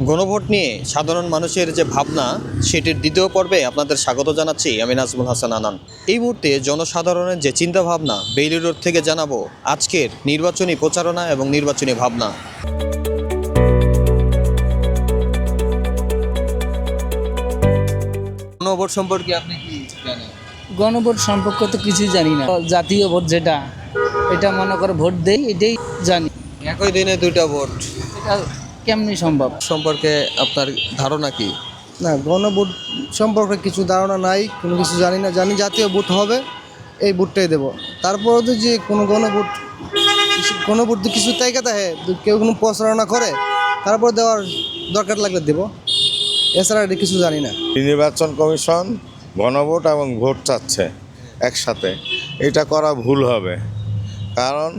গণভোট নিয়ে সাধারণ মানুষের যে ভাবনা সেটির দ্বিতীয় পর্বে আপনাদের স্বাগত জানাচ্ছি আমি নাজমুল হাসান আনান। এই মুহূর্তে জনসাধারণের যে চিন্তা ভাবনা বেইলি রোড থেকে জানাবো আজকের নির্বাচনী প্রচারণা এবং নির্বাচনী ভাবনা। গণভোট সম্পর্কে আপনি কি জানেন? গণভোট সম্পর্কে তো কিছুই জানি না। জাতীয় ভোট যেটা, এটা মনে করে ভোট দেই, এটাই জানি। একই দিনে দুইটা ভোট এটা কেমনি সম্ভব? সম্পর্কে আপনার ধারণা কি? না, গণভোট সম্পর্কে কিছু ধারণা নাই, কোনো কিছু জানি না। জানি জাতীয় ভোট হবে, এই ভোটটাই দেবো। তারপরে তো যে কোনো গণভোট তো কিছু তাই কথা হ্যাঁ, কেউ কোনো প্রচারণা করে তারপর দেওয়ার দরকার লাগলে দেবো, এছাড়া এটা কিছু জানি না। নির্বাচন কমিশন গণভোট এবং ভোট চাচ্ছে একসাথে, এটা করা ভুল হবে। কারণ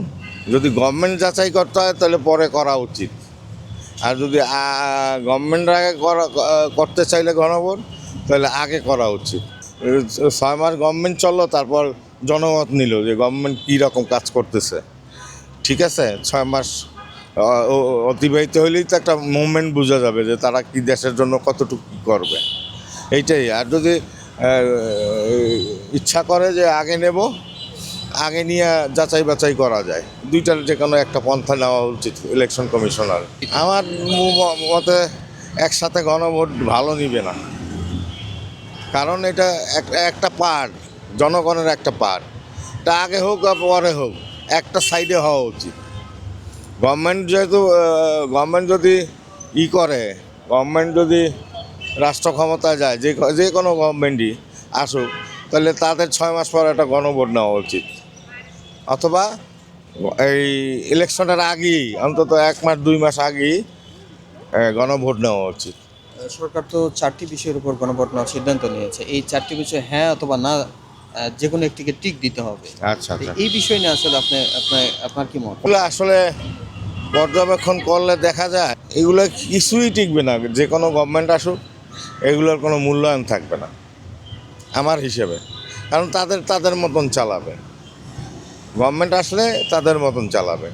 যদি গভর্নমেন্ট যাচাই করতে হয় তাহলে পরে করা উচিত, আর যদি গভর্নমেন্ট আগে করতে চাইলে গণভোট তাহলে আগে করা উচিত। 6 মাস গভর্নমেন্ট চললো, তারপর জনমত নিল যে গভর্নমেন্ট কী রকম কাজ করতেছে। ঠিক আছে, 6 মাস অতিবাহিত হলেই তো একটা মুভমেন্ট বোঝা যাবে যে তারা কি দেশের জন্য কতটুকু কী করবে, এইটাই। আর যদি ইচ্ছা করে যে আগে নেব, আগে নিয়ে যাচাই বাছাই করা যায়, দুইটার যে কোনো একটা পন্থা নেওয়া উচিত ইলেকশন কমিশনার। আমার মতে একসাথে গণভোট ভালো নিবে না, কারণ এটা একটা পার্ট, জনগণের একটা পার্ট। তা আগে হোক বা পরে হোক একটা সাইডে হওয়া উচিত। গভর্নমেন্ট যেহেতু গভর্নমেন্ট যদি গভর্নমেন্ট যদি রাষ্ট্র ক্ষমতায় যায়, যে কোনো গভর্নমেন্টই আসুক, তাহলে তাদের 6 মাস পর একটা গণভোট নেওয়া উচিত, অথবা এই ইলেকশনের আগেই অন্তত 1 মাস 2 মাস আগেই গণভোট নেওয়া উচিত। সরকার তো 4টি বিষয়ের উপর গণভোট নেওয়ার সিদ্ধান্ত নিয়েছে। এই 4টি বিষয় হ্যাঁ অথবা না, যে কোনো একটিকে টিক দিতে হবে। আচ্ছা আচ্ছা, এই বিষয় নিয়ে আসলে আপনার কি মত? এগুলো আসলে পর্যবেক্ষণ করলে দেখা যায় এগুলো কিছুই টিকবে না। যে কোনো গভর্নমেন্ট আসুক এগুলোর কোনো মূল্যায়ন থাকবে না আমার হিসেবে, কারণ তাদের মতন চালাবে। গভর্নমেন্ট আসলে তাদের মতন চালাবে।